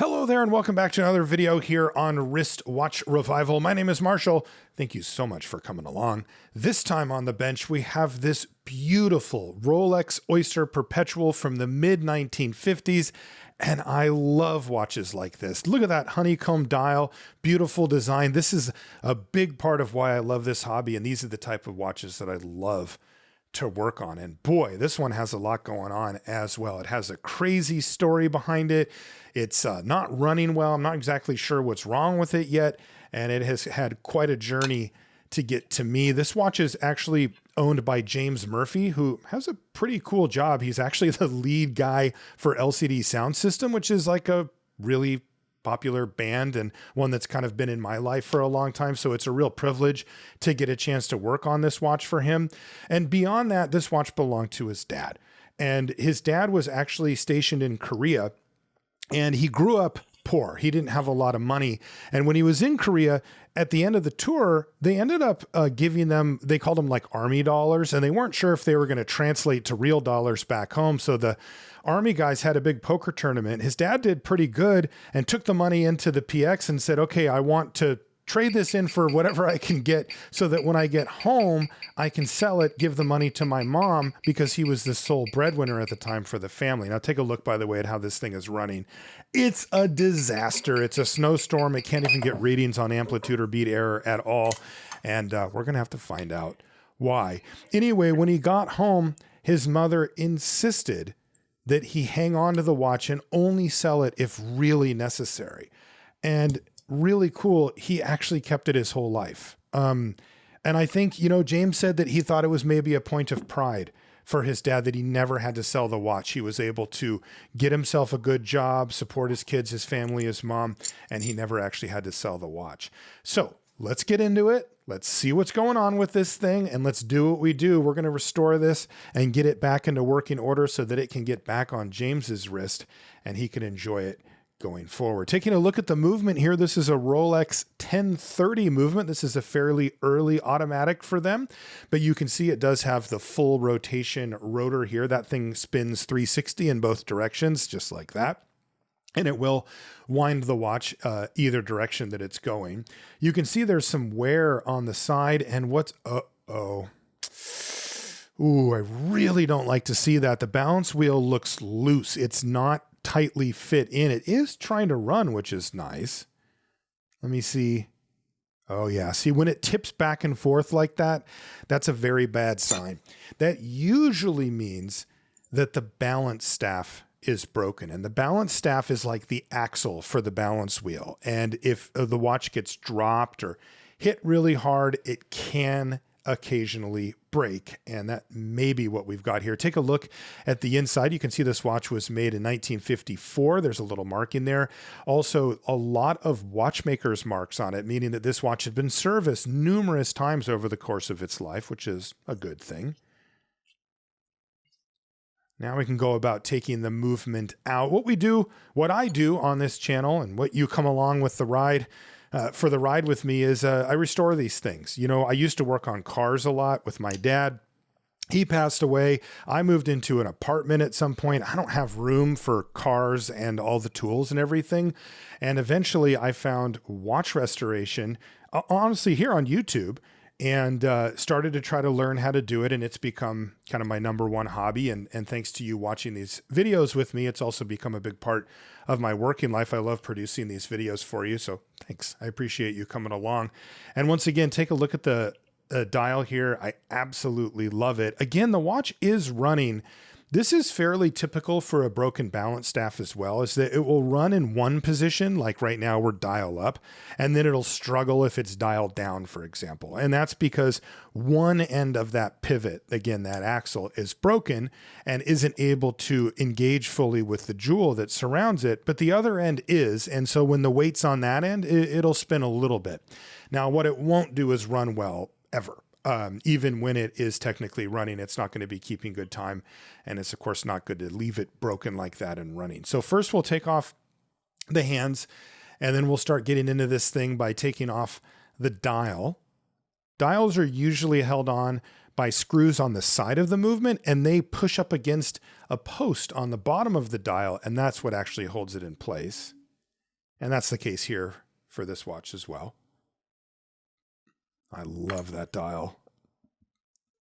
Hello there and welcome back to another video here on Wristwatch Revival. My name is Marshall. Thank you so much for coming along. This time on the bench, we have this beautiful Rolex Oyster Perpetual from the mid 1950s. And I love watches like this. Look at that honeycomb dial, beautiful design. This is a big part of why I love this hobby. And these are the type of watches that I love to work on. And boy, this one has a lot going on as well. It has a crazy story behind it. It's not running well. I'm not exactly sure what's wrong with it yet. And it has had quite a journey to get to me. This watch is actually owned by James Murphy, who has a pretty cool job. He's actually the lead guy for LCD Soundsystem, which is like a really popular band and one that's kind of been in my life for a long time. So it's a real privilege to get a chance to work on this watch for him. And beyond that, this watch belonged to his dad. And his dad was actually stationed in Korea, and he grew up poor. He didn't have a lot of money. And when he was in Korea, at the end of the tour, they ended up giving them, they called them like army dollars, and they weren't sure if they were going to translate to real dollars back home. So the army guys had a big poker tournament. His dad did pretty good and took the money into the PX and said, okay, I want to trade this in for whatever I can get so that when I get home, I can sell it, give the money to my mom, because he was the sole breadwinner at the time for the family. Now take a look, by the way, at how this thing is running. It's a disaster. It's a snowstorm. It can't even get readings on amplitude or beat error at all. And we're going to have to find out why. Anyway, when he got home, his mother insisted that he hang on to the watch and only sell it if really necessary. And really cool, he actually kept it his whole life. And I think, you know, James said that he thought it was maybe a point of pride for his dad that he never had to sell the watch. He was able to get himself a good job, support his kids, his family, his mom, and he never actually had to sell the watch. So let's get into it. Let's see what's going on with this thing, and let's do what we do. We're going to restore this and get it back into working order so that it can get back on James's wrist and he can enjoy it going forward. Taking a look at the movement here, this is a Rolex 1030 movement. This is a fairly early automatic for them, but you can see it does have the full rotation rotor here. That thing spins 360 in both directions, just like that. And it will wind the watch either direction that it's going. You can see there's some wear on the side, and what's, ooh, I really don't like to see that. The balance wheel looks loose. It's not tightly fit in. It is trying to run, which is nice. Let me see. Oh yeah. See, when it tips back and forth like that, that's a very bad sign. That usually means that the balance staff is broken, and the balance staff is like the axle for the balance wheel. And if the watch gets dropped or hit really hard, it can occasionally break, and that may be what we've got here. Take a look at the inside. You can see this watch was made in 1954. There's a little marking there. Also, a lot of watchmakers marks on it, meaning that this watch had been serviced numerous times over the course of its life, which is a good thing. Now we can go about taking the movement out. What I do on this channel, and what you come along with the ride for the ride with me, is I restore these things. You know, I used to work on cars a lot with my dad. He passed away. I moved into an apartment at some point. I don't have room for cars and all the tools and everything. And eventually I found watch restoration, honestly, here on YouTube, and started to try to learn how to do it. And it's become kind of my #1 hobby. And thanks to you watching these videos with me, it's also become a big part of my working life. I love producing these videos for you. So thanks. I appreciate you coming along. And once again, take a look at the dial here. I absolutely love it. Again, the watch is running. This is fairly typical for a broken balance staff as well, is that it will run in one position, like right now we're dial up, and then it'll struggle if it's dialed down, for example. And that's because one end of that pivot, again, that axle, is broken and isn't able to engage fully with the jewel that surrounds it, but the other end is. And so when the weight's on that end, it'll spin a little bit. Now, what it won't do is run well ever. Even when it is technically running, it's not going to be keeping good time. And it's of course not good to leave it broken like that and running. So first we'll take off the hands, and then we'll start getting into this thing by taking off the dial. Dials are usually held on by screws on the side of the movement, and they push up against a post on the bottom of the dial, and that's what actually holds it in place. And that's the case here for this watch as well. I love that dial.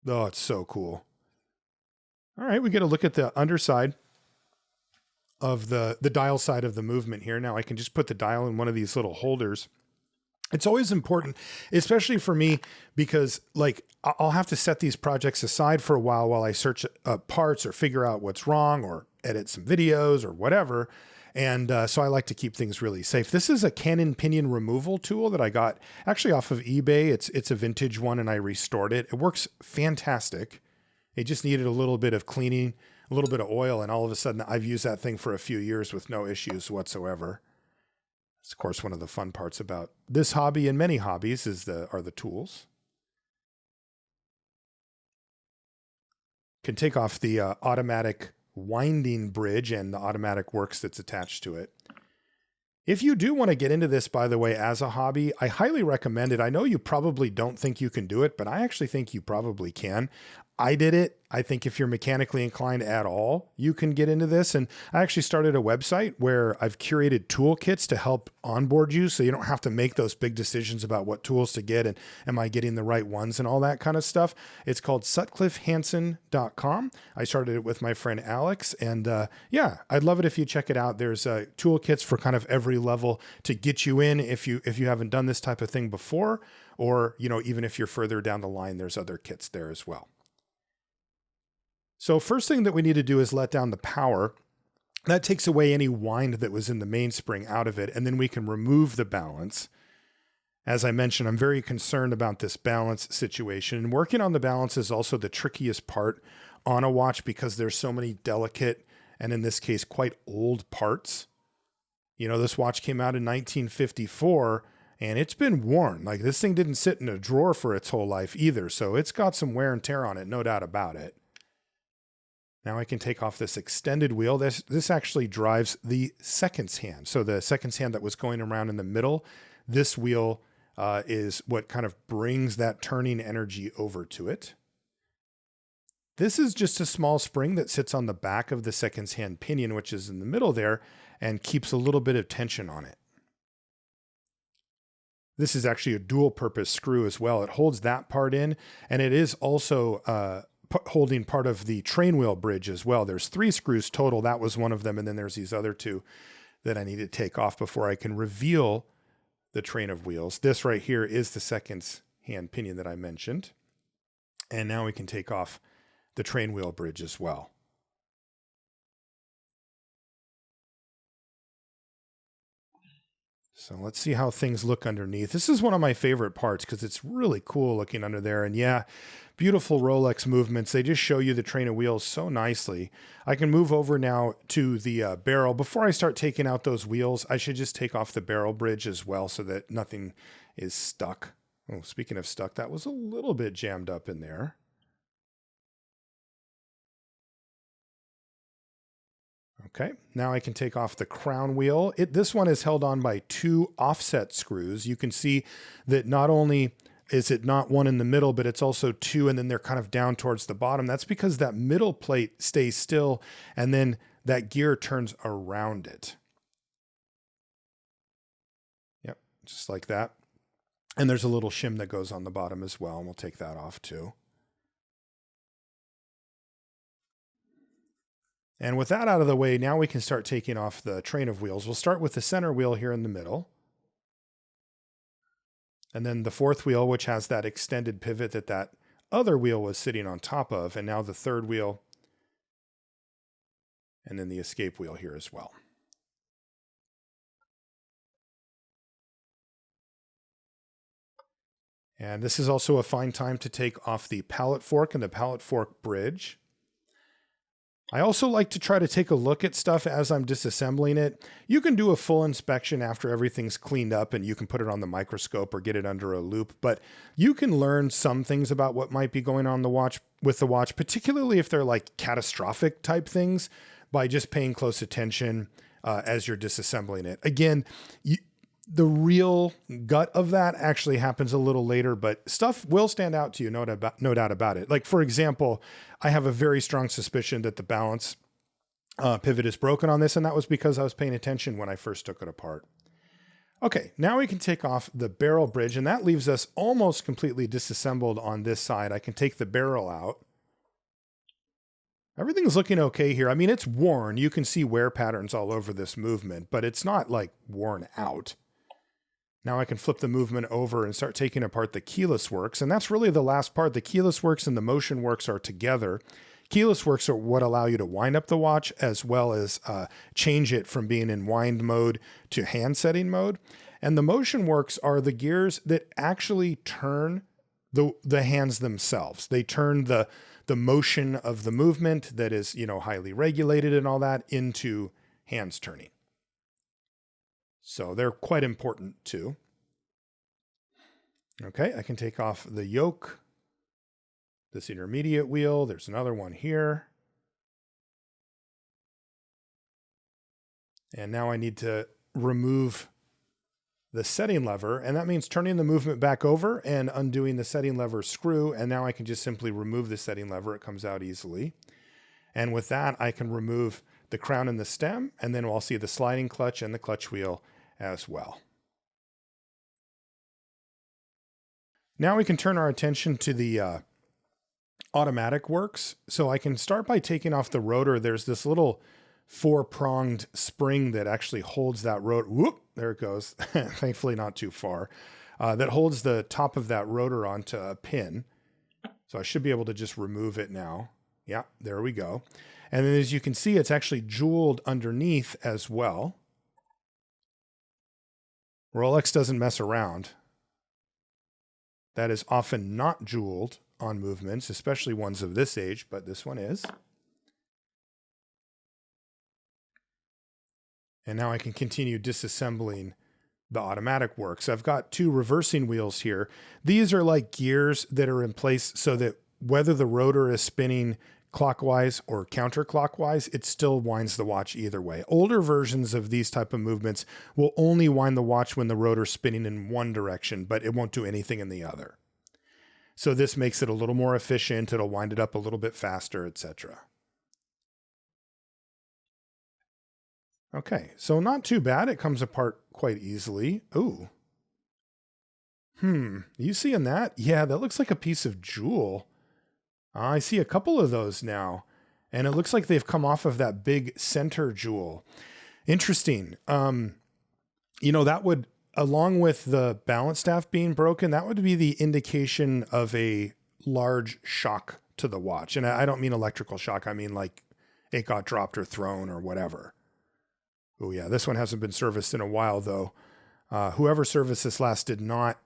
Oh, it's so cool. All right, we get a look at the underside of the dial side of the movement here. Now I can just put the dial in one of these little holders. It's always important, especially for me, because like I'll have to set these projects aside for a while I search parts or figure out what's wrong or edit some videos or whatever. And so I like to keep things really safe. This is a Canon pinion removal tool that I got actually off of eBay. It's a vintage one and I restored it. It works fantastic. It just needed a little bit of cleaning, a little bit of oil, and all of a sudden I've used that thing for a few years with no issues whatsoever. It's of course one of the fun parts about this hobby and many hobbies are the tools. Can take off the automatic winding bridge and the automatic works that's attached to it. If you do want to get into this, by the way, as a hobby, I highly recommend it. I know you probably don't think you can do it, but I actually think you probably can. I did it. I think if you're mechanically inclined at all, you can get into this. And I actually started a website where I've curated toolkits to help onboard you so you don't have to make those big decisions about what tools to get and am I getting the right ones and all that kind of stuff. It's called sutcliffehansen.com. I started it with my friend Alex, and yeah, I'd love it if you check it out. There's toolkits for kind of every level to get you in if you haven't done this type of thing before, or even if you're further down the line, there's other kits there as well. So first thing that we need to do is let down the power. That takes away any wind that was in the mainspring out of it, and then we can remove the balance. As I mentioned, I'm very concerned about this balance situation, and working on the balance is also the trickiest part on a watch because there's so many delicate, and in this case, quite old parts. This watch came out in 1954, and it's been worn. Like, this thing didn't sit in a drawer for its whole life either, so it's got some wear and tear on it, no doubt about it. Now I can take off this extended wheel. This actually drives the seconds hand. So the seconds hand that was going around in the middle, this wheel is what kind of brings that turning energy over to it. This is just a small spring that sits on the back of the seconds hand pinion, which is in the middle there, and keeps a little bit of tension on it. This is actually a dual purpose screw as well. It holds that part in, and it is also holding part of the train wheel bridge as well. There's 3 screws total. That was one of them. And then there's these other 2 that I need to take off before I can reveal the train of wheels. This right here is the seconds hand pinion that I mentioned. And now we can take off the train wheel bridge as well. So let's see how things look underneath. This is one of my favorite parts because it's really cool looking under there. And yeah, beautiful Rolex movements. They just show you the train of wheels so nicely. I can move over now to the barrel. Before I start taking out those wheels, I should just take off the barrel bridge as well so that nothing is stuck. Oh, speaking of stuck, that was a little bit jammed up in there. Okay, now I can take off the crown wheel. This one is held on by 2 offset screws. You can see that not only is it not one in the middle, but it's also 2, and then they're kind of down towards the bottom. That's because that middle plate stays still, and then that gear turns around it. Yep, just like that. And there's a little shim that goes on the bottom as well, and we'll take that off too. And with that out of the way, now we can start taking off the train of wheels. We'll start with the center wheel here in the middle. And then the 4th wheel, which has that extended pivot that other wheel was sitting on top of. And now the 3rd wheel. And then the escape wheel here as well. And this is also a fine time to take off the pallet fork and the pallet fork bridge. I also like to try to take a look at stuff as I'm disassembling it. You can do a full inspection after everything's cleaned up and you can put it on the microscope or get it under a loop, but you can learn some things about what might be going on with the watch, particularly if they're like catastrophic type things, by just paying close attention as you're disassembling it. Again, the real gut of that actually happens a little later, but stuff will stand out to you, no doubt about it. Like, for example, I have a very strong suspicion that the balance pivot is broken on this, and that was because I was paying attention when I first took it apart. Okay, now we can take off the barrel bridge, and that leaves us almost completely disassembled on this side. I can take the barrel out. Everything's looking okay here. I mean, it's worn. You can see wear patterns all over this movement, but it's not like worn out. Now I can flip the movement over and start taking apart the keyless works, and that's really the last part. The keyless works and the motion works are together. Keyless works are what allow you to wind up the watch as well as change it from being in wind mode to hand setting mode. And the motion works are the gears that actually turn the hands themselves. They turn the motion of the movement that is, highly regulated and all that into hands turning. So they're quite important too. Okay, I can take off the yoke. This intermediate wheel, there's another one here. And now I need to remove the setting lever, and that means turning the movement back over and undoing the setting lever screw, and now I can just simply remove the setting lever. It comes out easily. And with that, I can remove the crown and the stem, and then I'll see the sliding clutch and the clutch wheel as well. Now we can turn our attention to the automatic works. So I can start by taking off the rotor. There's this little 4-pronged spring that actually holds that rotor. Whoop, there it goes. Thankfully not too far. That holds the top of that rotor onto a pin. So I should be able to just remove it now. Yeah, there we go. And then as you can see, it's actually jeweled underneath as well. Rolex doesn't mess around. That is often not jeweled on movements, especially ones of this age, but this one is. And now I can continue disassembling the automatic works. I've got 2 reversing wheels here. These are like gears that are in place so that whether the rotor is spinning clockwise or counterclockwise, it still winds the watch either way. Older versions of these type of movements will only wind the watch when the rotor's spinning in one direction, but it won't do anything in the other. So this makes it a little more efficient. It'll wind it up a little bit faster, etc. Okay, so not too bad. It comes apart quite easily. Ooh. You seeing that? Yeah, that looks like a piece of jewel. I see a couple of those now, and it looks like they've come off of that big center jewel. Interesting. That would, along with the balance staff being broken, that would be the indication of a large shock to the watch. And I don't mean electrical shock. I mean like it got dropped or thrown or whatever. Oh yeah, this one hasn't been serviced in a while though. Whoever serviced this last did not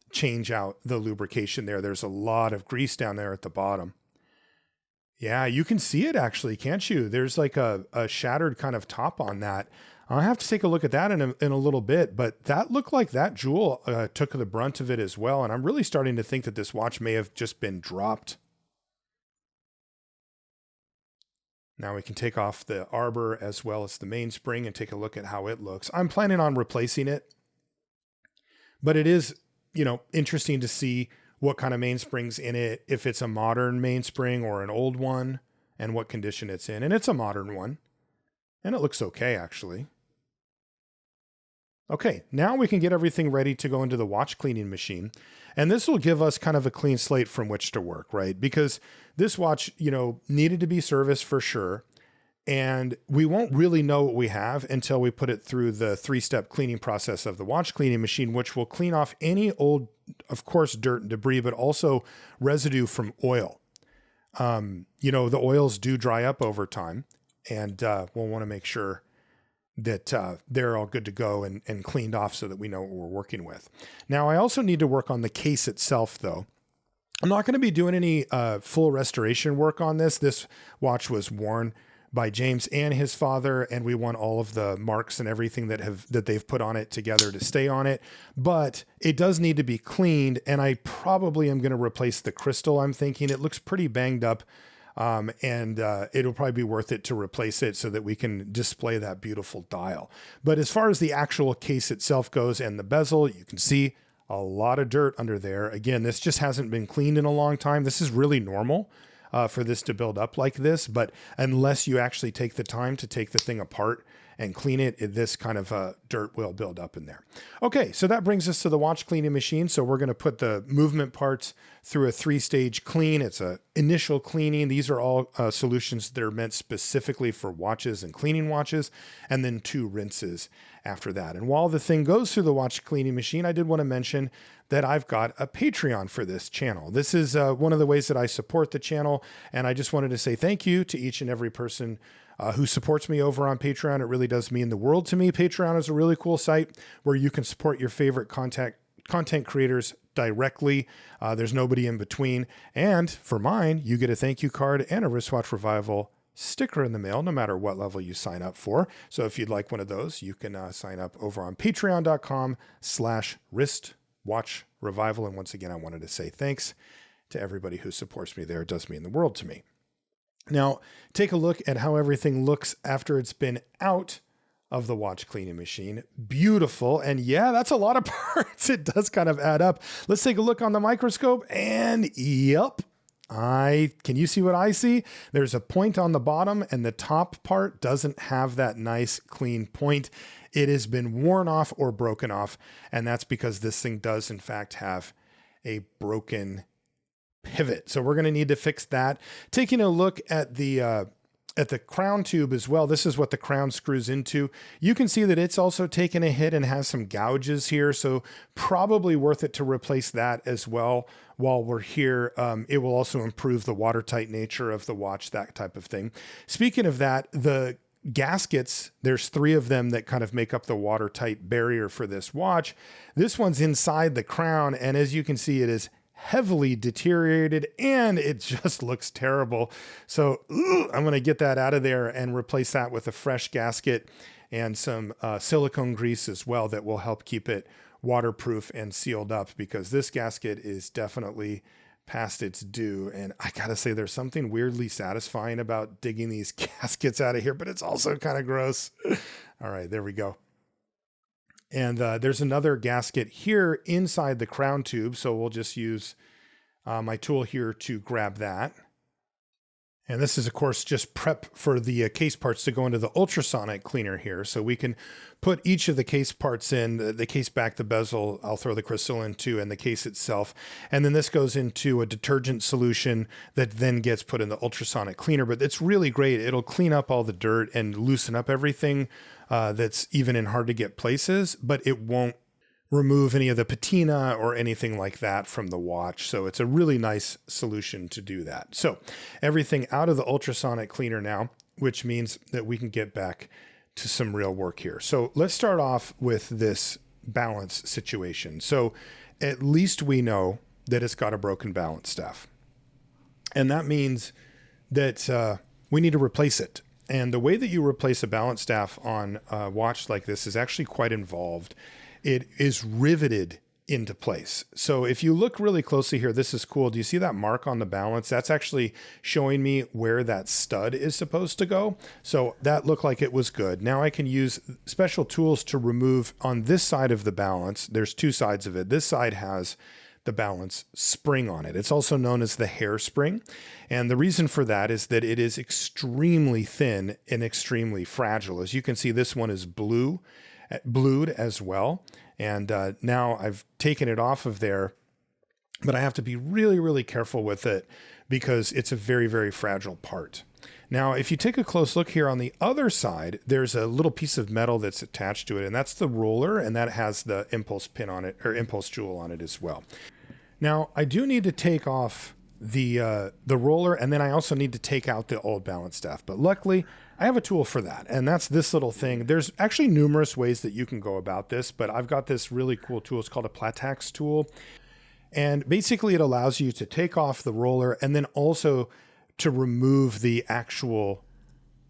change out the lubrication there. There's a lot of grease down there at the bottom. Yeah, you can see it actually, can't you? There's like a shattered kind of top on that. I'll have to take a look at that in a little bit, but that looked like that jewel took the brunt of it as well. And I'm really starting to think that this watch may have just been dropped. Now we can take off the arbor as well as the mainspring and take a look at how it looks. I'm planning on replacing it, but it is, interesting to see what kind of mainspring's in it, if it's a modern mainspring or an old one, and what condition it's in. And it's a modern one, and it looks okay, actually. Okay, now we can get everything ready to go into the watch cleaning machine. And this will give us kind of a clean slate from which to work, right? Because this watch, needed to be serviced for sure. And we won't really know what we have until we put it through the 3-step cleaning process of the watch cleaning machine, which will clean off any old, of course, dirt and debris, but also residue from oil. The oils do dry up over time, and we'll want to make sure that they're all good to go and cleaned off so that we know what we're working with. Now, I also need to work on the case itself, though. I'm not going to be doing any full restoration work on this. This watch was worn by James and his father, and we want all of the marks and everything that they've put on it together to stay on it. But it does need to be cleaned, and I probably am going to replace the crystal. I'm thinking it looks pretty banged up, and it'll probably be worth it to replace it so that we can display that beautiful dial. But as far as the actual case itself goes and the bezel, you can see a lot of dirt under there. Again, this just hasn't been cleaned in a long time. This is really normal for this to build up like this, but unless you actually take the time to take the thing apart and clean it, this kind of dirt will build up in there. Okay, so that brings us to the watch cleaning machine. So we're going to put the movement parts through a 3-stage clean. It's a initial cleaning. These are all solutions that are meant specifically for watches and cleaning watches, and then 2 rinses after that. And while the thing goes through the watch cleaning machine, I did want to mention that I've got a Patreon for this channel. This is one of the ways that I support the channel, and I just wanted to say thank you to each and every person who supports me over on Patreon. It really does mean the world to me. Patreon is a really cool site where you can support your favorite content creators directly. There's nobody in between. And for mine, you get a thank you card and a Wristwatch Revival sticker in the mail, no matter what level you sign up for. So if you'd like one of those, you can sign up over on patreon.com/wristwatchrevival. And once again, I wanted to say thanks to everybody who supports me there. It does mean the world to me. Now, take a look at how everything looks after it's been out of the watch cleaning machine. Beautiful. And yeah, that's a lot of parts. It does kind of add up. Let's take a look on the microscope, and yep. Can you see what I see? There's a point on the bottom, and the top part doesn't have that nice clean point. It has been worn off or broken off. And that's because this thing does in fact have a broken pivot. So we're going to need to fix that. Taking a look at the crown tube as well. This is what the crown screws into. You can see that it's also taken a hit and has some gouges here. So probably worth it to replace that as well while we're here. It will also improve the watertight nature of the watch, that type of thing. Speaking of that, the gaskets, there's 3 of them that kind of make up the watertight barrier for this watch. This one's inside the crown, and as you can see, it is heavily deteriorated and it just looks terrible. So I'm going to get that out of there and replace that with a fresh gasket and some silicone grease as well that will help keep it waterproof and sealed up, because this gasket is definitely past its due. And I gotta say, there's something weirdly satisfying about digging these gaskets out of here, but it's also kind of gross. All right, there we go. And there's another gasket here inside the crown tube. So we'll just use my tool here to grab that. And this is, of course, just prep for the case parts to go into the ultrasonic cleaner here. So we can put each of the case parts in, the case back, the bezel, I'll throw the crystal into, and the case itself. And then this goes into a detergent solution that then gets put in the ultrasonic cleaner. But it's really great. It'll clean up all the dirt and loosen up everything that's even in hard to get places, but it won't remove any of the patina or anything like that from the watch. So it's a really nice solution to do that. So everything out of the ultrasonic cleaner now, which means that we can get back to some real work here. So let's start off with this balance situation. So at least we know that it's got a broken balance staff. And that means that we need to replace it. And the way that you replace a balance staff on a watch like this is actually quite involved. It is riveted into place. So if you look really closely here, this is cool. Do you see that mark on the balance? That's actually showing me where that stud is supposed to go. So that looked like it was good. Now I can use special tools to remove on this side of the balance. There's 2 sides of it. This side has the balance spring on it. It's also known as the hairspring. And the reason for that is that it is extremely thin and extremely fragile. As you can see, this one is blued as well. And now I've taken it off of there, but I have to be really, really careful with it because it's a very, very fragile part. Now, if you take a close look here on the other side, there's a little piece of metal that's attached to it, and that's the roller, and that has the impulse pin on it, or impulse jewel on it as well. Now, I do need to take off the roller, and then I also need to take out the old balance staff. But luckily, I have a tool for that, and that's this little thing. There's actually numerous ways that you can go about this, but I've got this really cool tool. It's called a Platax tool. And basically, it allows you to take off the roller and then also to remove the actual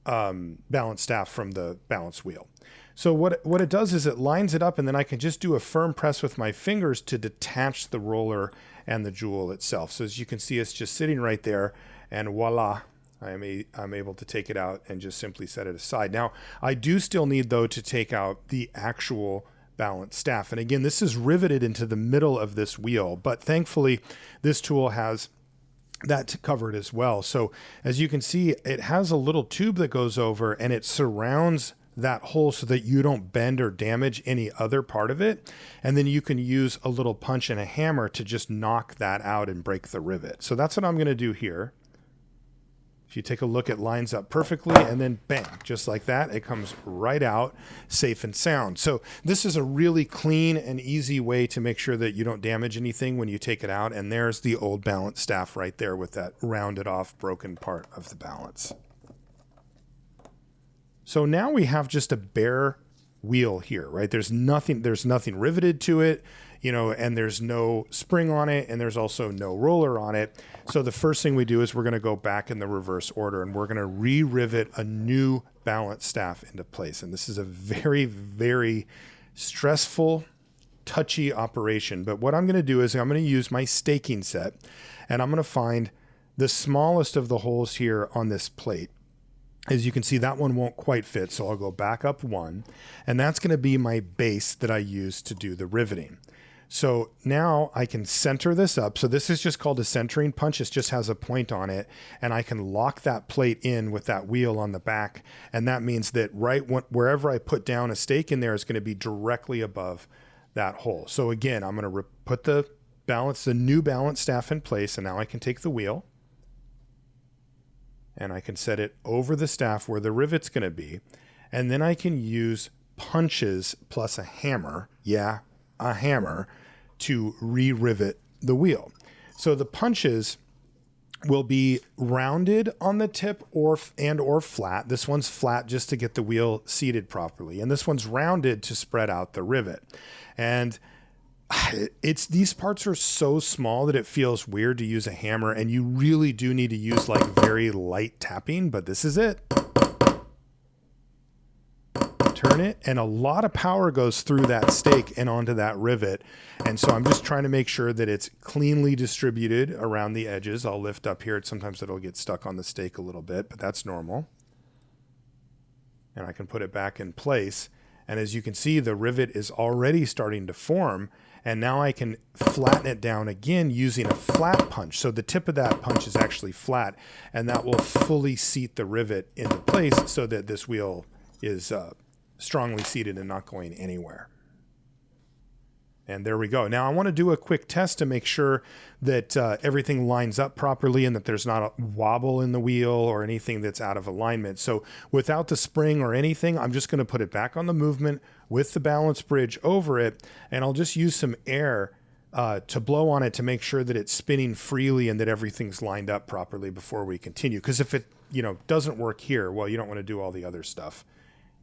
balance staff from the balance wheel. So what it does is it lines it up, and then I can just do a firm press with my fingers to detach the roller and the jewel itself. So as you can see, it's just sitting right there, and voila, I'm able to take it out and just simply set it aside. Now, I do still need, though, to take out the actual balance staff. And again, this is riveted into the middle of this wheel, but thankfully, this tool has that covered as well. So as you can see, it has a little tube that goes over, and it surrounds that hole so that you don't bend or damage any other part of it. And then you can use a little punch and a hammer to just knock that out and break the rivet. So that's what I'm going to do here. If you take a look, it lines up perfectly, and then bang, just like that, it comes right out safe and sound. So this is a really clean and easy way to make sure that you don't damage anything when you take it out. And there's the old balance staff right there with that rounded off broken part of the balance. So now we have just a bare wheel here, right? There's nothing riveted to it, you know, and there's no spring on it, and there's also no roller on it. So the first thing we do is we're going to go back in the reverse order, and we're going to re-rivet a new balance staff into place. And this is a very, very stressful, touchy operation. But what I'm going to do is I'm going to use my staking set, and I'm going to find the smallest of the holes here on this plate. As you can see, that one won't quite fit, so I'll go back up one, and that's going to be my base that I use to do the riveting. So now I can center this up. So this is just called a centering punch. It just has a point on it, and I can lock that plate in with that wheel on the back, and that means that wherever I put down a stake in there is going to be directly above that hole. So again, I'm going to put the new balance staff in place, and now I can take the wheel, and I can set it over the staff where the rivet's going to be. And then I can use punches plus a hammer, a hammer, to re-rivet the wheel. So the punches will be rounded on the tip or flat. This one's flat just to get the wheel seated properly. And this one's rounded to spread out the rivet. And these parts are so small that it feels weird to use a hammer, and you really do need to use like very light tapping, but this is it. Turn it, and a lot of power goes through that stake and onto that rivet. And so I'm just trying to make sure that it's cleanly distributed around the edges. I'll lift up here. Sometimes it'll get stuck on the stake a little bit, but that's normal. And I can put it back in place. And as you can see, the rivet is already starting to form. And now I can flatten it down again using a flat punch. So the tip of that punch is actually flat, and that will fully seat the rivet into place so that this wheel is strongly seated and not going anywhere. And there we go. Now I want to do a quick test to make sure that everything lines up properly and that there's not a wobble in the wheel or anything that's out of alignment. So without the spring or anything, I'm just going to put it back on the movement with the balance bridge over it. And I'll just use some air to blow on it to make sure that it's spinning freely and that everything's lined up properly before we continue. Because if it, doesn't work here, well, you don't want to do all the other stuff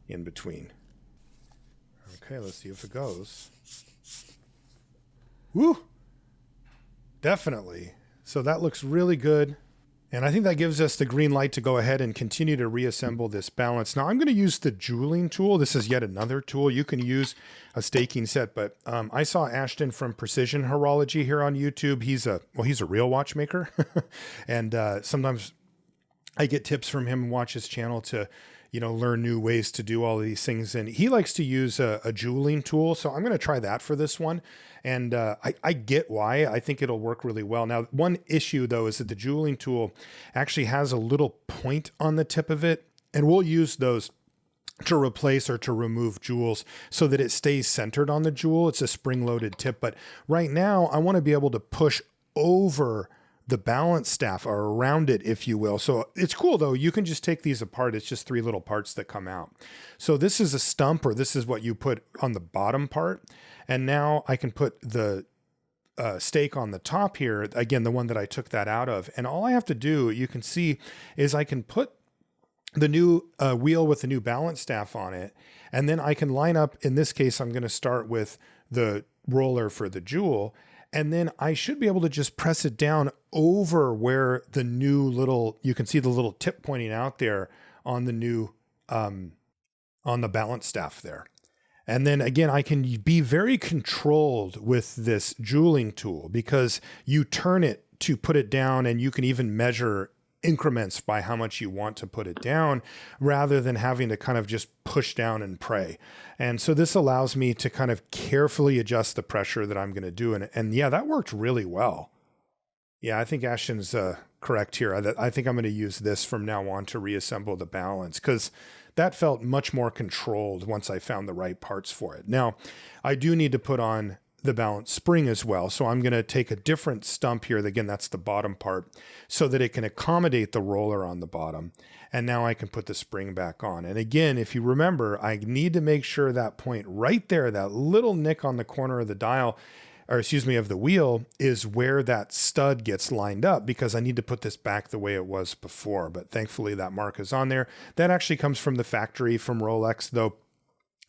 in between. Okay, let's see if it goes. Woo! Definitely. So that looks really good. And I think that gives us the green light to go ahead and continue to reassemble this balance. Now I'm going to use the jeweling tool. This is yet another tool. You can use a staking set, but I saw Ashton from Precision Horology here on YouTube. He's a real watchmaker. And sometimes I get tips from him and watch his channel to learn new ways to do all of these things. And he likes to use a jeweling tool. So I'm going to try that for this one. And I get why. I think it'll work really well. Now, one issue, though, is that the jeweling tool actually has a little point on the tip of it. And we'll use those to replace or to remove jewels so that it stays centered on the jewel. It's a spring-loaded tip. But right now, I want to be able to push over the balance staff or around it, if you will. So it's cool though. You can just take these apart. It's just 3 little parts that come out. So this is a stump, or this is what you put on the bottom part. And now I can put the stake on the top here. Again, the one that I took that out of. And all I have to do, you can see, is I can put the new wheel with the new balance staff on it. And then I can line up, in this case, I'm going to start with the roller for the jewel. And then I should be able to just press it down over where the new little, you can see the little tip pointing out there on the new, on the balance staff there. And then again, I can be very controlled with this jeweling tool because you turn it to put it down, and you can even measure increments by how much you want to put it down rather than having to kind of just push down and pray. And so this allows me to kind of carefully adjust the pressure that I'm going to do. And yeah, that worked really well. Yeah, I think Ashton's correct here. I think I'm going to use this from now on to reassemble the balance, because that felt much more controlled once I found the right parts for it. Now, I do need to put on the balance spring as well. So I'm going to take a different stump here. Again, that's the bottom part, so that it can accommodate the roller on the bottom. And now I can put the spring back on. And again, if you remember, I need to make sure that point right there, that little nick on the corner of the dial, or excuse me, of the wheel, is where that stud gets lined up, because I need to put this back the way it was before. But thankfully that mark is on there. That actually comes from the factory from Rolex, though.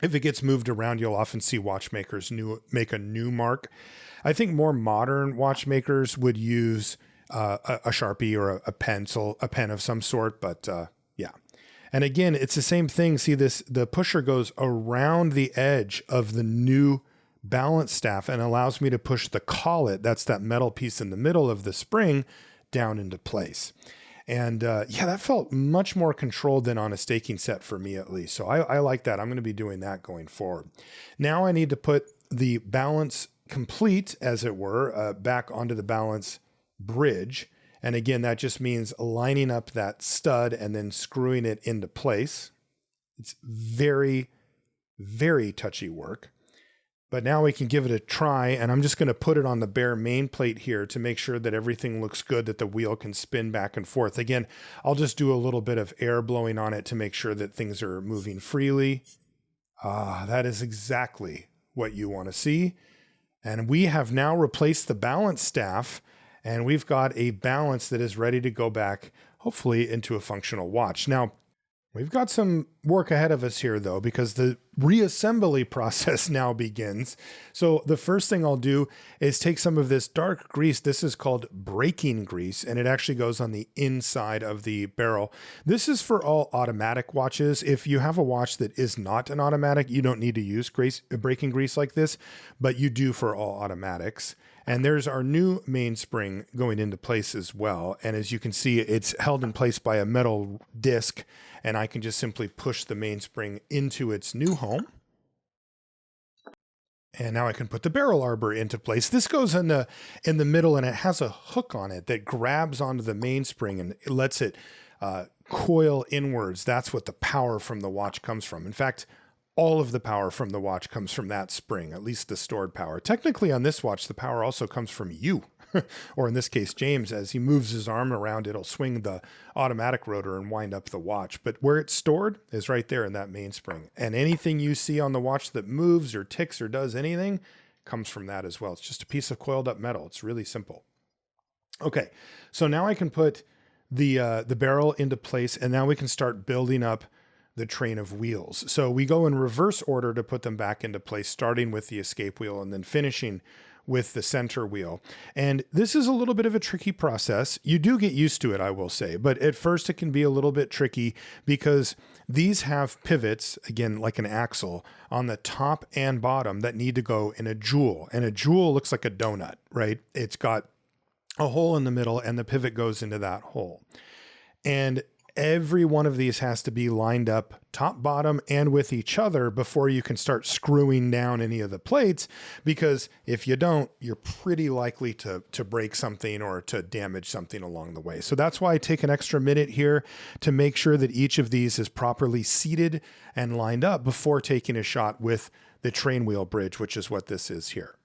If it gets moved around, you'll often see watchmakers make a new mark. I think more modern watchmakers would use a Sharpie or a pen of some sort, but yeah. And again, it's the same thing. See this, the pusher goes around the edge of the new balance staff and allows me to push the collet, that's that metal piece in the middle of the spring, down into place. And yeah, that felt much more controlled than on a staking set for me, at least. So I like that. I'm going to be doing that going forward. Now I need to put the balance complete, as it were, back onto the balance bridge. And again, that just means lining up that stud and then screwing it into place. It's very, very touchy work. But now we can give it a try, and I'm just going to put it on the bare main plate here to make sure that everything looks good, that the wheel can spin back and forth. Again, I'll just do a little bit of air blowing on it to make sure that things are moving freely. That is exactly what you want to see. And we have now replaced the balance staff, and we've got a balance that is ready to go back, hopefully, into a functional watch. Now, we've got some work ahead of us here, though, because the reassembly process now begins. So the first thing I'll do is take some of this dark grease. This is called braking grease, and it actually goes on the inside of the barrel. This is for all automatic watches. If you have a watch that is not an automatic, you don't need to use braking grease like this, but you do for all automatics. And there's our new mainspring going into place as well. And as you can see, it's held in place by a metal disc, and I can just simply push the mainspring into its new home. And now I can put the barrel arbor into place. This goes in the middle, and it has a hook on it that grabs onto the mainspring and it lets it coil inwards. That's what the power from the watch comes from. In fact, all of the power from the watch comes from that spring, at least the stored power. Technically on this watch, the power also comes from you, or in this case, James. As he moves his arm around, it'll swing the automatic rotor and wind up the watch. But where it's stored is right there in that mainspring. And anything you see on the watch that moves or ticks or does anything comes from that as well. It's just a piece of coiled up metal. It's really simple. Okay, so now I can put the barrel into place, and now we can start building up the train of wheels. So we go in reverse order to put them back into place, starting with the escape wheel and then finishing with the center wheel. And this is a little bit of a tricky process. You do get used to it, I will say, but at first it can be a little bit tricky because these have pivots, again, like an axle, on the top and bottom that need to go in a jewel. And a jewel looks like a donut, right? It's got a hole in the middle and the pivot goes into that hole. And every one of these has to be lined up top, bottom, and with each other before you can start screwing down any of the plates, because if you don't, you're pretty likely to break something or to damage something along the way. So that's why I take an extra minute here to make sure that each of these is properly seated and lined up before taking a shot with the train wheel bridge, which is what this is here.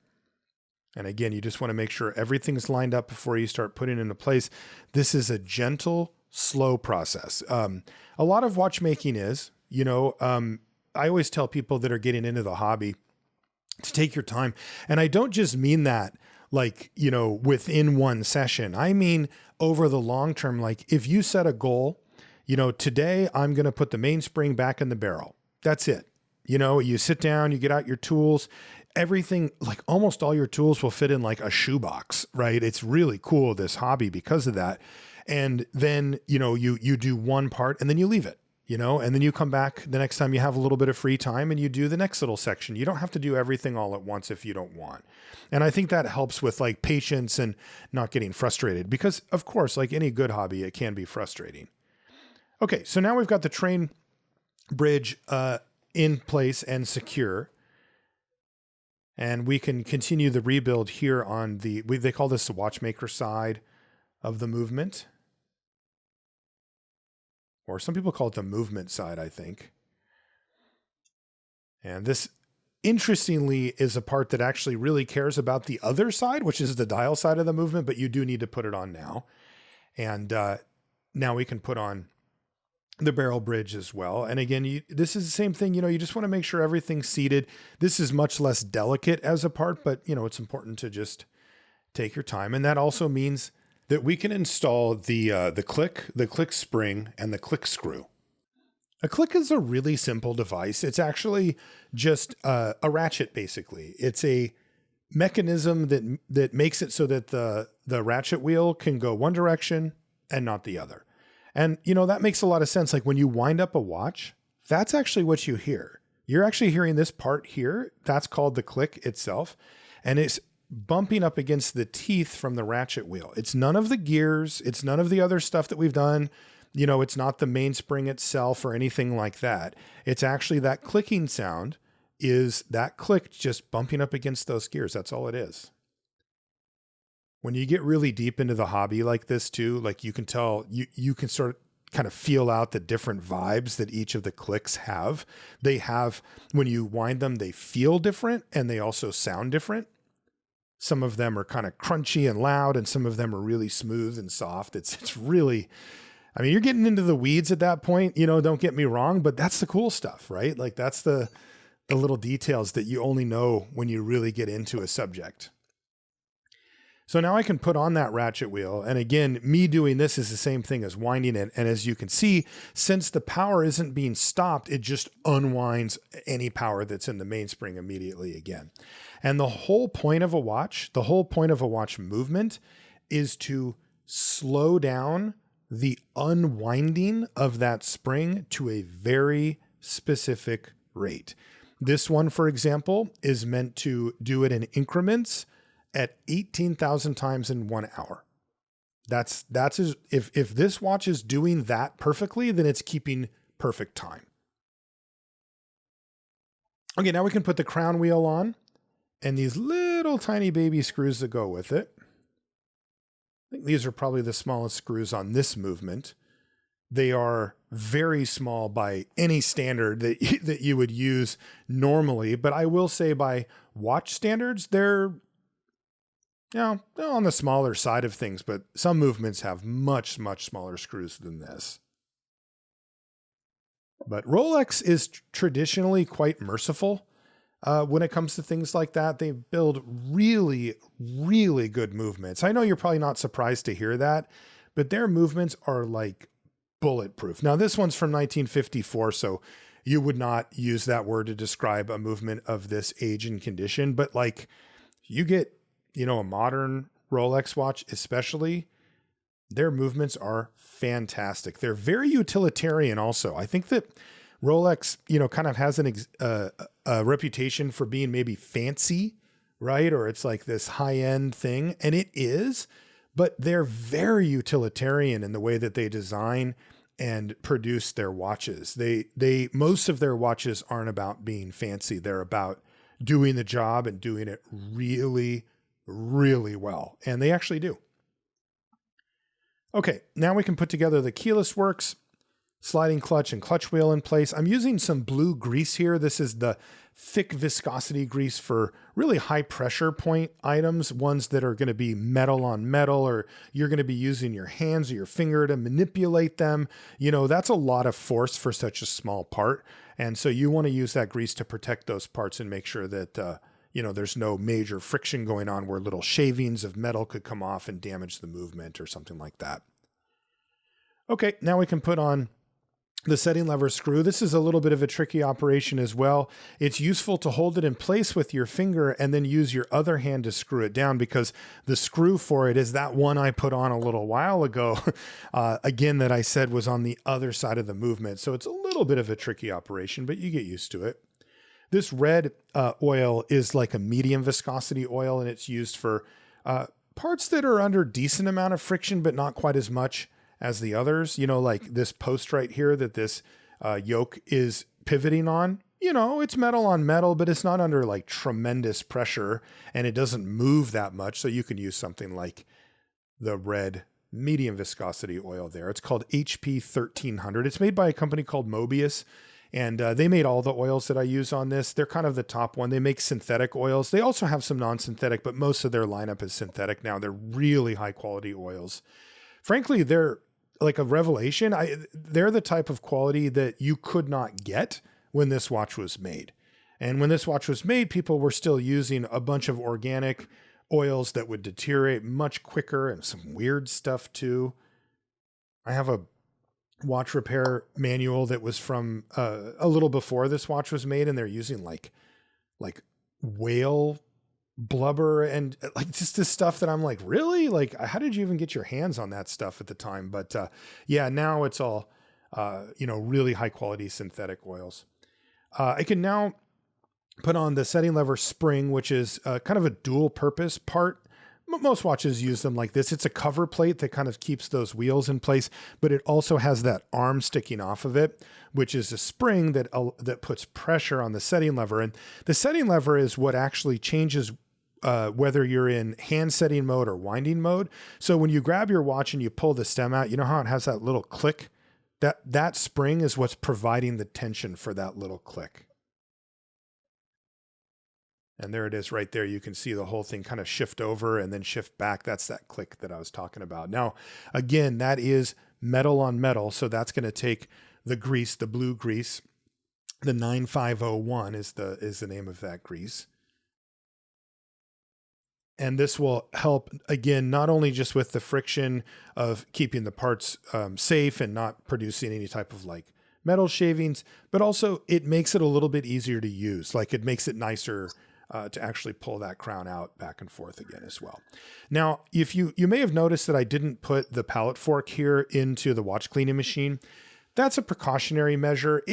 And again, you just want to make sure everything's lined up before you start putting it into place. This is a gentle, slow process. A lot of watchmaking is, I always tell people that are getting into the hobby to take your time. And I don't just mean that like, within one session. I mean, over the long term, like if you set a goal, today I'm going to put the mainspring back in the barrel. That's it. You sit down, you get out your tools, everything, like almost all your tools will fit in like a shoebox, right? It's really cool, this hobby, because of that. And then, you do one part and then you leave it, and then you come back the next time you have a little bit of free time and you do the next little section. You don't have to do everything all at once if you don't want. And I think that helps with like patience and not getting frustrated, because of course, like any good hobby, it can be frustrating. Okay. So now we've got the train bridge, in place and secure. And we can continue the rebuild here on they call this the watchmaker side of the movement, or some people call it the movement side, I think. And this, interestingly, is a part that actually really cares about the other side, which is the dial side of the movement, but you do need to put it on now. And now we can put on the barrel bridge as well. And again, this is the same thing, you just want to make sure everything's seated. This is much less delicate as a part, but it's important to just take your time. And that also means that we can install the click spring and the click screw. A click is a really simple device. It's actually just a ratchet, basically. It's a mechanism that makes it so that the ratchet wheel can go one direction and not the other. And, that makes a lot of sense. Like when you wind up a watch, that's actually what you hear. You're actually hearing this part here. That's called the click itself. And it's bumping up against the teeth from the ratchet wheel. It's none of the gears. It's none of the other stuff that we've done. It's not the mainspring itself or anything like that. It's actually that clicking sound is that click just bumping up against those gears. That's all it is. When you get really deep into the hobby like this too, like you can tell, you can sort of kind of feel out the different vibes that each of the clicks have. They have, when you wind them, they feel different and they also sound different. Some of them are kind of crunchy and loud, and some of them are really smooth and soft. It's really, I mean, you're getting into the weeds at that point, don't get me wrong, but that's the cool stuff, right? Like that's the little details that you only know when you really get into a subject. So now I can put on that ratchet wheel. And again, me doing this is the same thing as winding it. And as you can see, since the power isn't being stopped, it just unwinds any power that's in the mainspring immediately again. And the whole point of a watch movement is to slow down the unwinding of that spring to a very specific rate. This one, for example, is meant to do it in increments at 18,000 times in 1 hour. That's if this watch is doing that perfectly, then it's keeping perfect time. Okay, now we can put the crown wheel on and these little tiny baby screws that go with it. I think these are probably the smallest screws on this movement. They are very small by any standard that you would use normally, but I will say by watch standards, they're on the smaller side of things, but some movements have much, much smaller screws than this. But Rolex is traditionally quite merciful when it comes to things like that. They build really, really good movements. I know you're probably not surprised to hear that, but their movements are like bulletproof. Now, this one's from 1954, so you would not use that word to describe a movement of this age and condition, but like you get a modern Rolex watch, especially, their movements are fantastic. They're very utilitarian also. I think that Rolex, kind of has a reputation for being maybe fancy, right? Or it's like this high-end thing, and it is, but they're very utilitarian in the way that they design and produce their watches. Most of their watches aren't about being fancy. They're about doing the job and doing it really, really well. And they actually do. Okay, now we can put together the keyless works, sliding clutch and clutch wheel in place. I'm using some blue grease here. This is the thick viscosity grease for really high pressure point items, ones that are going to be metal on metal, or you're going to be using your hands or your finger to manipulate them. That's a lot of force for such a small part. And so you want to use that grease to protect those parts and make sure that, there's no major friction going on where little shavings of metal could come off and damage the movement or something like that. Okay, now we can put on the setting lever screw. This is a little bit of a tricky operation as well. It's useful to hold it in place with your finger and then use your other hand to screw it down, because the screw for it is that one I put on a little while ago, again, that I said was on the other side of the movement. So it's a little bit of a tricky operation, but you get used to it. This red oil is like a medium viscosity oil, and it's used for parts that are under decent amount of friction, but not quite as much as the others. Like this post right here that this yoke is pivoting on. It's metal on metal, but it's not under like tremendous pressure, and it doesn't move that much. So you can use something like the red medium viscosity oil there. It's called HP 1300. It's made by a company called Mobius. And they made all the oils that I use on this. They're kind of the top one. They make synthetic oils. They also have some non-synthetic, but most of their lineup is synthetic now. They're really high quality oils. Frankly, they're like a revelation. They're the type of quality that you could not get when this watch was made. And when this watch was made, people were still using a bunch of organic oils that would deteriorate much quicker and some weird stuff too. I have a watch repair manual that was from a little before this watch was made, and they're using like whale blubber and like just this stuff that I'm like, really? Like, how did you even get your hands on that stuff at the time? But yeah, now it's all really high quality synthetic oils. I can now put on the setting lever spring, which is kind of a dual purpose part. Most watches use them like this. It's a cover plate that kind of keeps those wheels in place, but it also has that arm sticking off of it, which is a spring that puts pressure on the setting lever. And the setting lever is what actually changes whether you're in hand setting mode or winding mode. So when you grab your watch and you pull the stem out, you know how it has that little click? That spring is what's providing the tension for that little click. And there it is right there. You can see the whole thing kind of shift over and then shift back. That's that click that I was talking about. Now, again, that is metal on metal. So that's going to take the grease, the blue grease. The 9501 is the name of that grease. And this will help, again, not only just with the friction of keeping the parts safe and not producing any type of like metal shavings, but also it makes it a little bit easier to use. Like it makes it nicer to actually pull that crown out back and forth again as well. Now, if you may have noticed that I didn't put the pallet fork here into the watch cleaning machine. That's a precautionary measure.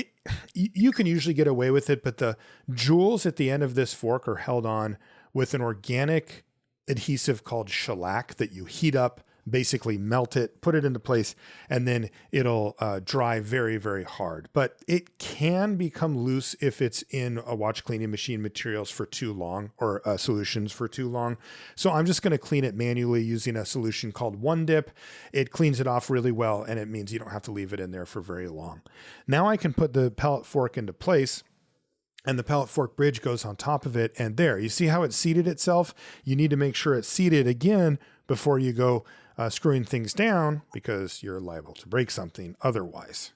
You can usually get away with it, but the jewels at the end of this fork are held on with an organic adhesive called shellac that you heat up, basically melt it, put it into place, and then it'll dry very, very hard. But it can become loose if it's in a watch cleaning machine materials for too long or solutions for too long. So I'm just going to clean it manually using a solution called One Dip. It cleans it off really well, and it means you don't have to leave it in there for very long. Now I can put the pallet fork into place, and the pallet fork bridge goes on top of it. And there, you see how it seated itself? You need to make sure it's seated again before you go screwing things down, because you're liable to break something otherwise.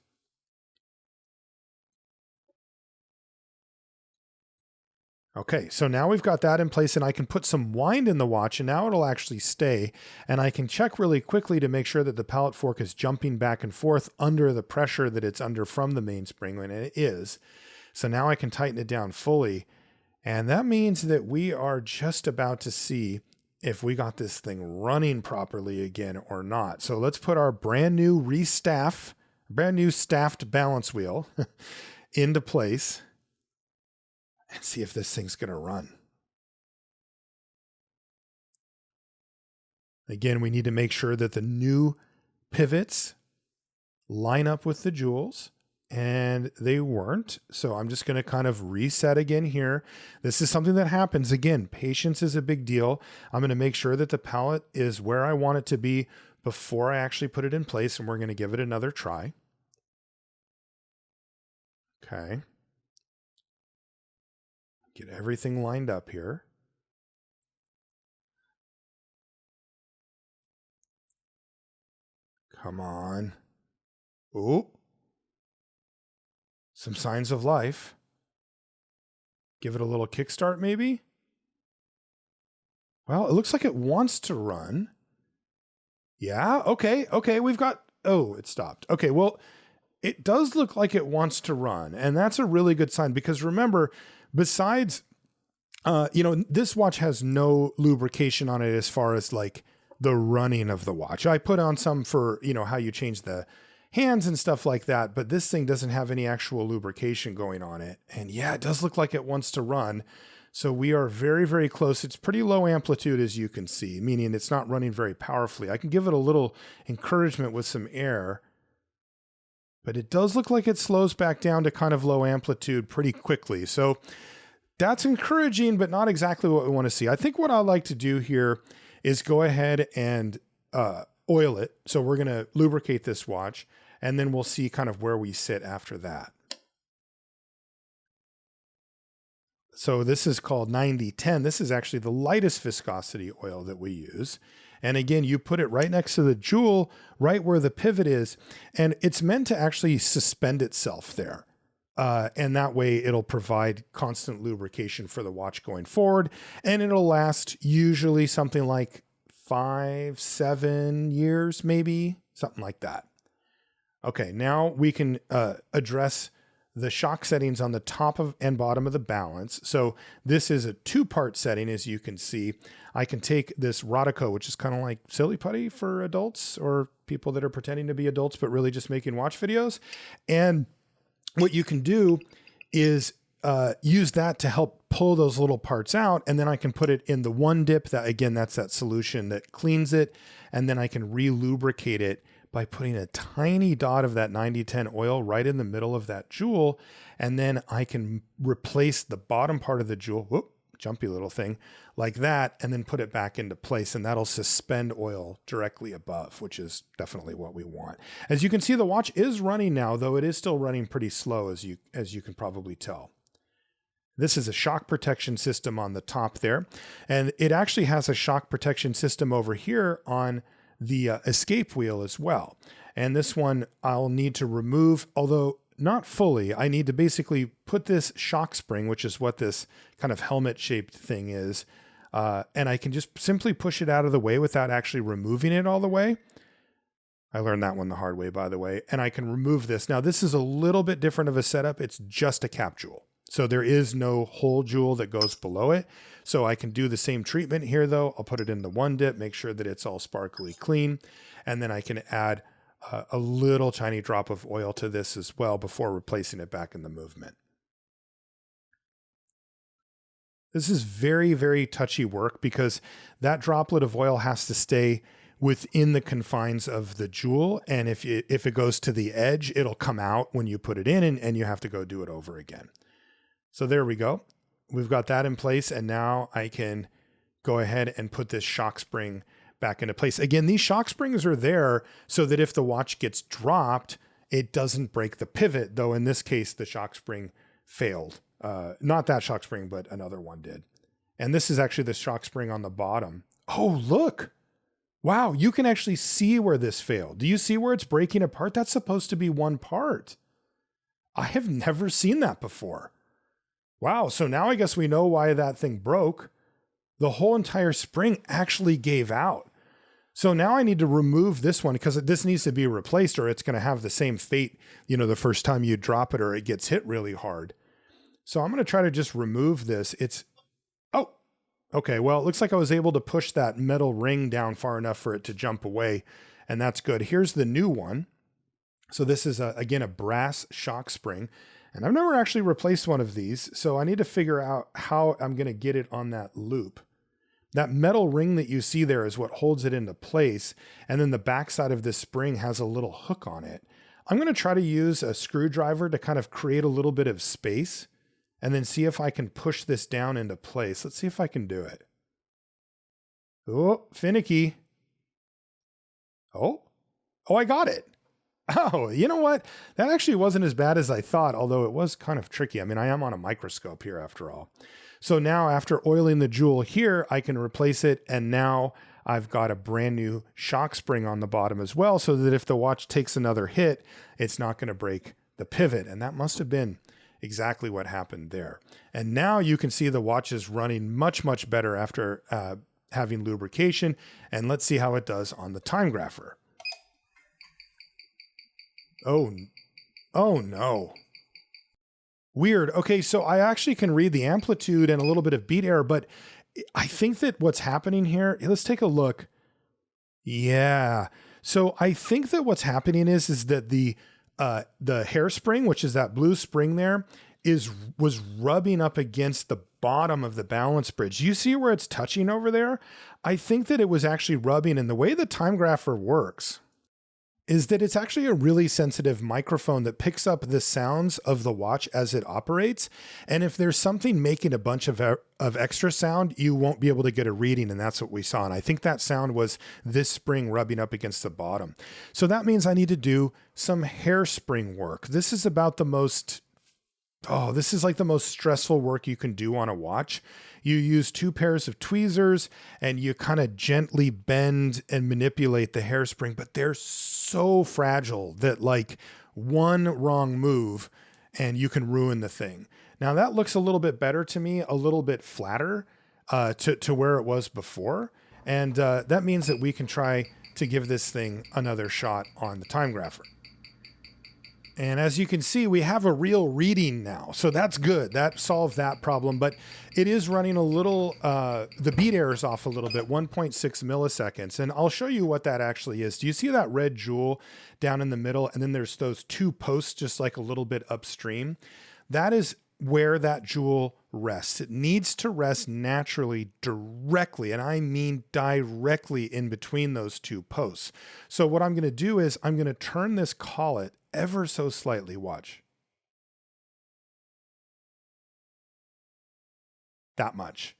Okay, so now we've got that in place, and I can put some wind in the watch, and now it'll actually stay. And I can check really quickly to make sure that the pallet fork is jumping back and forth under the pressure that it's under from the mainspring, and it is. So now I can tighten it down fully. And that means that we are just about to see if we got this thing running properly again or not. So let's put our brand new staffed balance wheel into place and see if this thing's going to run. Again, we need to make sure that the new pivots line up with the jewels, and they weren't. So I'm just going to kind of reset again here. This is something that happens. Again, patience is a big deal. I'm going to make sure that the pallet is where I want it to be before I actually put it in place, and we're going to give it another try. Okay. Get everything lined up here. Come on. Ooh. Some signs of life. Give it a little kickstart maybe. Well, it looks like it wants to run. Yeah, okay, we've got, oh, it stopped. Okay, well, it does look like it wants to run, and that's a really good sign, because remember, besides, this watch has no lubrication on it as far as like the running of the watch. I put on some for, how you change the hands and stuff like that, but this thing doesn't have any actual lubrication going on it. And yeah, it does look like it wants to run. So we are very, very close. It's pretty low amplitude, as you can see, meaning it's not running very powerfully. I can give it a little encouragement with some air, but it does look like it slows back down to kind of low amplitude pretty quickly. So that's encouraging, but not exactly what we want to see. I think what I like to do here is go ahead and oil it. So we're going to lubricate this watch, and then we'll see kind of where we sit after that. So this is called 9010. This is actually the lightest viscosity oil that we use. And again, you put it right next to the jewel, right where the pivot is, and it's meant to actually suspend itself there. And that way it'll provide constant lubrication for the watch going forward. And it'll last usually something like 5-7 years, maybe something like that. Okay, now we can address the shock settings on the top of and bottom of the balance. So this is a 2-part setting, as you can see. I can take this Rodico, which is kind of like silly putty for adults or people that are pretending to be adults, but really just making watch videos. And what you can do is use that to help pull those little parts out. And then I can put it in the one dip that, again, that's that solution that cleans it. And then I can re-lubricate it by putting a tiny dot of that 9010 oil right in the middle of that jewel. And then I can replace the bottom part of the jewel, whoop, jumpy little thing, like that, and then put it back into place. And that'll suspend oil directly above, which is definitely what we want. As you can see, the watch is running now, though it is still running pretty slow, as you can probably tell. This is a shock protection system on the top there. And it actually has a shock protection system over here on the escape wheel as well. And this one I'll need to remove, although not fully. I need to basically put this shock spring, which is what this kind of helmet shaped thing is. And I can just simply push it out of the way without actually removing it all the way. I learned that one the hard way, by the way. And I can remove this. Now, this is a little bit different of a setup. It's just a cap jewel. So there is no whole jewel that goes below it. So I can do the same treatment here, though. I'll put it in the one dip, make sure that it's all sparkly clean. And then I can add a little tiny drop of oil to this as well before replacing it back in the movement. This is very, very touchy work because that droplet of oil has to stay within the confines of the jewel. And if it goes to the edge, it'll come out when you put it in, and you have to go do it over again. So there we go. We've got that in place, and now I can go ahead and put this shock spring back into place. Again, these shock springs are there so that if the watch gets dropped, it doesn't break the pivot, though in this case, the shock spring failed. Not that shock spring, but another one did. And this is actually the shock spring on the bottom. Oh, look. Wow, you can actually see where this failed. Do you see where it's breaking apart? That's supposed to be one part. I have never seen that before. Wow, so now I guess we know why that thing broke. The whole entire spring actually gave out. So now I need to remove this one because this needs to be replaced or it's going to have the same fate, the first time you drop it or it gets hit really hard. So I'm going to try to just remove this. Oh, okay. Well, it looks like I was able to push that metal ring down far enough for it to jump away, and that's good. Here's the new one. So this is, again, a brass shock spring. And I've never actually replaced one of these, so I need to figure out how I'm going to get it on that loop. That metal ring that you see there is what holds it into place, and then the backside of this spring has a little hook on it. I'm going to try to use a screwdriver to kind of create a little bit of space, and then see if I can push this down into place. Let's see if I can do it. Oh, finicky. Oh, I got it. Oh, you know what? That actually wasn't as bad as I thought, although it was kind of tricky. I mean, I am on a microscope here after all. So now after oiling the jewel here, I can replace it. And now I've got a brand new shock spring on the bottom as well, so that if the watch takes another hit, it's not going to break the pivot. And that must have been exactly what happened there. And now you can see the watch is running much, much better after having lubrication. And let's see how it does on the time grapher. Oh no. Weird. Okay, so I actually can read the amplitude and a little bit of beat error, but I think that what's happening here, let's take a look. Yeah. So I think that what's happening is that the hairspring, which is that blue spring there, was rubbing up against the bottom of the balance bridge. You see where it's touching over there? I think that it was actually rubbing, and the way the time grapher works, is that it's actually a really sensitive microphone that picks up the sounds of the watch as it operates. And if there's something making a bunch of extra sound, you won't be able to get a reading. And that's what we saw. And I think that sound was this spring rubbing up against the bottom. So that means I need to do some hairspring work. This is about the most, this is like the most stressful work you can do on a watch. You use 2 pairs of tweezers and you kind of gently bend and manipulate the hairspring, but they're so fragile that like one wrong move and you can ruin the thing. Now that looks a little bit better to me, a little bit flatter to where it was before. And that means that we can try to give this thing another shot on the time grapher. And as you can see, we have a real reading now. So that's good. That solved that problem. But it is running a little, the beat error is off a little bit, 1.6 milliseconds. And I'll show you what that actually is. Do you see that red jewel down in the middle? And then there's those 2 posts just like a little bit upstream. That is where that jewel rests. It needs to rest naturally, directly, and I mean directly in between those 2 posts. So what I'm going to do is I'm going to turn this collet ever so slightly. Watch. That much.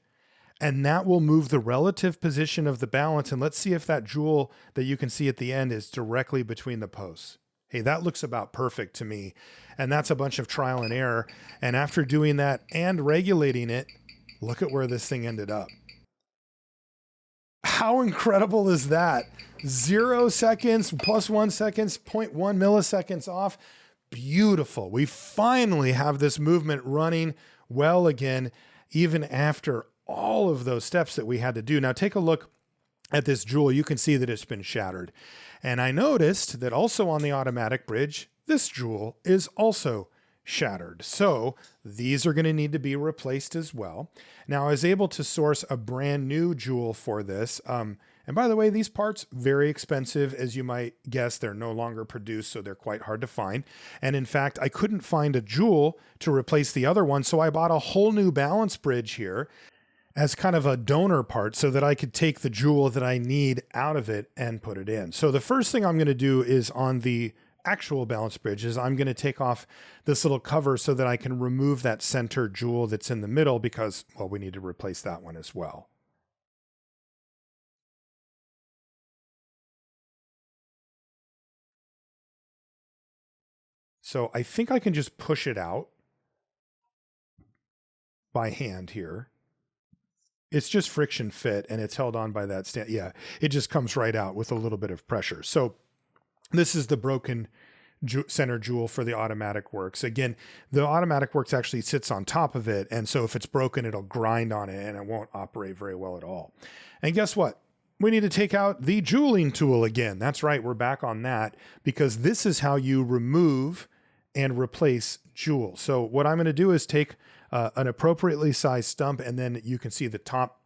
And that will move the relative position of the balance. And let's see if that jewel that you can see at the end is directly between the posts. Hey, that looks about perfect to me. And that's a bunch of trial and error. And after doing that and regulating it, look at where this thing ended up. How incredible is that? 0 seconds plus 1 second, 0.1 milliseconds off. Beautiful. We finally have this movement running well again, even after all of those steps that we had to do. Now take a look at this jewel. You can see that it's been shattered. And I noticed that also on the automatic bridge, this jewel is also shattered. So these are going to need to be replaced as well. Now I was able to source a brand new jewel for this. And by the way, these parts, very expensive. As you might guess, they're no longer produced, so they're quite hard to find. And in fact, I couldn't find a jewel to replace the other one. So I bought a whole new balance bridge here as kind of a donor part so that I could take the jewel that I need out of it and put it in. So the first thing I'm going to do is on the actual balance bridge is I'm going to take off this little cover so that I can remove that center jewel that's in the middle because, well, we need to replace that one as well. So I think I can just push it out by hand here. It's just friction fit and it's held on by that stand. Yeah, it just comes right out with a little bit of pressure. So this is the broken center jewel for the automatic works. Again, the automatic works actually sits on top of it. And so if it's broken, it'll grind on it and it won't operate very well at all. And guess what? We need to take out the jeweling tool again. That's right. We're back on that because this is how you remove and replace jewels. So what I'm going to do is take an appropriately sized stump, and then you can see the top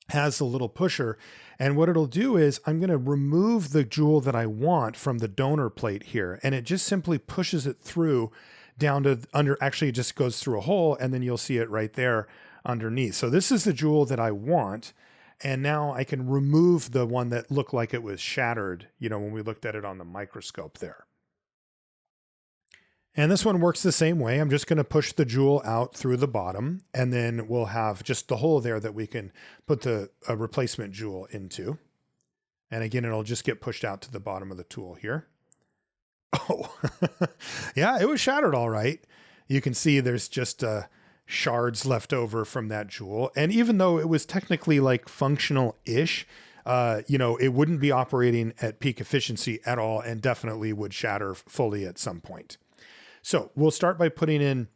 has the little pusher. And what it'll do is I'm going to remove the jewel that I want from the donor plate here. And it just simply pushes it through down to under, actually it just goes through a hole and then you'll see it right there underneath. So this is the jewel that I want. And now I can remove the one that looked like it was shattered, you know, when we looked at it on the microscope there. And this one works the same way. I'm just going to push the jewel out through the bottom, and then we'll have just the hole there that we can put the replacement jewel into. And again, it'll just get pushed out to the bottom of the tool here. Oh, yeah, it was shattered all right. You can see there's just shards left over from that jewel. And even though it was technically like functional-ish, you know, it wouldn't be operating at peak efficiency at all and definitely would shatter fully at some point. So we'll start by putting in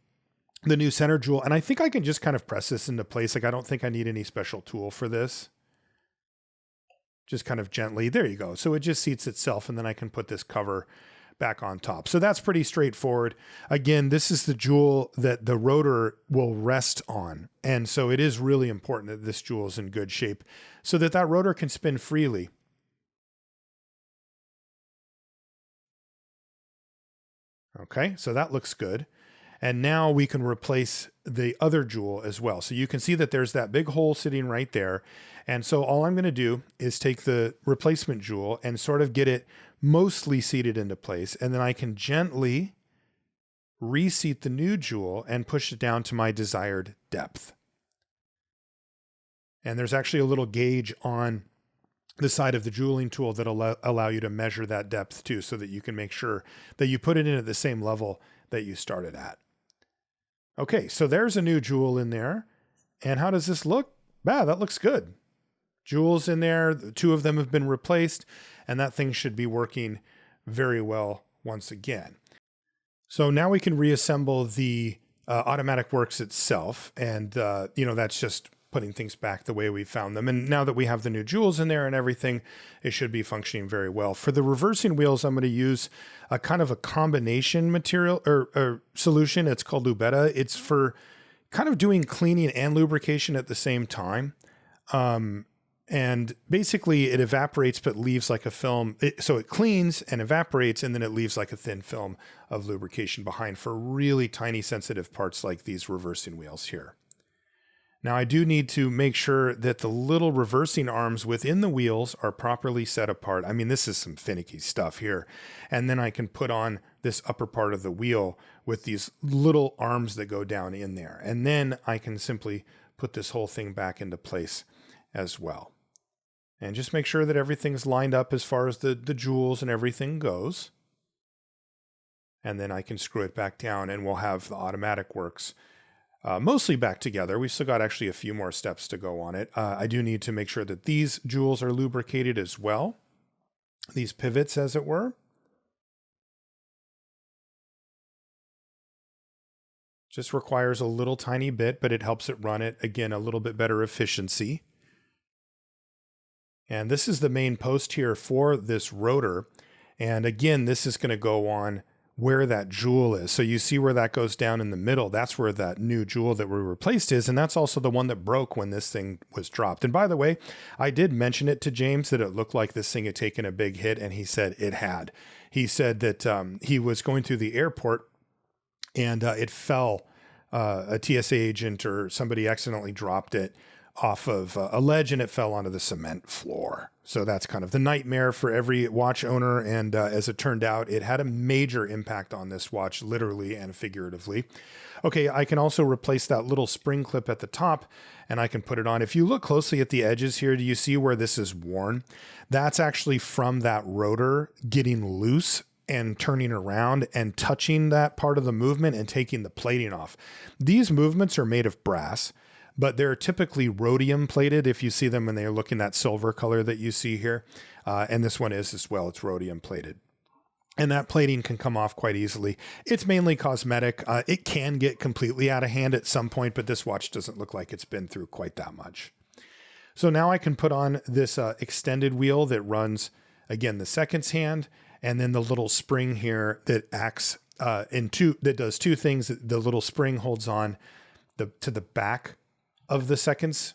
the new center jewel. And I think I can just kind of press this into place. Like I don't think I need any special tool for this. Just kind of gently. There you go. So it just seats itself and then I can put this cover back on top. So that's pretty straightforward. Again, this is the jewel that the rotor will rest on. And so it is really important that this jewel is in good shape so that that rotor can spin freely. Okay, so that looks good. And now we can replace the other jewel as well. So you can see that there's that big hole sitting right there. And so all I'm going to do is take the replacement jewel and sort of get it mostly seated into place. And then I can gently reseat the new jewel and push it down to my desired depth. And there's actually a little gauge on the side of the jeweling tool that'll allow you to measure that depth too, so that you can make sure that you put it in at the same level that you started at. Okay, so there's a new jewel in there. And how does this look? That looks good. Jewels in there, 2 of them have been replaced, and that thing should be working very well once again. So now we can reassemble the automatic works itself, and that's just putting things back the way we found them. And now that we have the new jewels in there and everything, it should be functioning very well. For the reversing wheels, I'm going to use a kind of a combination material or solution. It's called Lubetta. It's for kind of doing cleaning and lubrication at the same time. And basically it evaporates, but leaves like a film. So it cleans and evaporates, and then it leaves like a thin film of lubrication behind for really tiny sensitive parts like these reversing wheels here. Now I do need to make sure that the little reversing arms within the wheels are properly set apart. I mean, this is some finicky stuff here. And then I can put on this upper part of the wheel with these little arms that go down in there. And then I can simply put this whole thing back into place as well. And just make sure that everything's lined up as far as the jewels and everything goes. And then I can screw it back down, and we'll have the automatic works mostly back together. We've still got actually a few more steps to go on it. I do need to make sure that these jewels are lubricated as well. These pivots, as it were. Just requires a little tiny bit, but it helps it run it, again, a little bit better efficiency. And this is the main post here for this rotor. And again, this is going to go on where that jewel is. So you see where that goes down in the middle. That's where that new jewel that we replaced is. And that's also the one that broke when this thing was dropped. And by the way, I did mention it to James that it looked like this thing had taken a big hit, and he said it had. He said that he was going through the airport and it fell. A TSA agent or somebody accidentally dropped it off of a ledge, and it fell onto the cement floor. So that's kind of the nightmare for every watch owner. And as it turned out, it had a major impact on this watch, literally and figuratively. Okay, I can also replace that little spring clip at the top, and I can put it on. If you look closely at the edges here, do you see where this is worn? That's actually from that rotor getting loose and turning around and touching that part of the movement and taking the plating off. These movements are made of brass, but they're typically rhodium plated. If you see them when they're looking that silver color that you see here, and this one is as well, it's rhodium plated. And that plating can come off quite easily. It's mainly cosmetic. It can get completely out of hand at some point, but this watch doesn't look like it's been through quite that much. So now I can put on this extended wheel that runs, again, the seconds hand, and then the little spring here that acts that does two things. The little spring holds on to the back of the seconds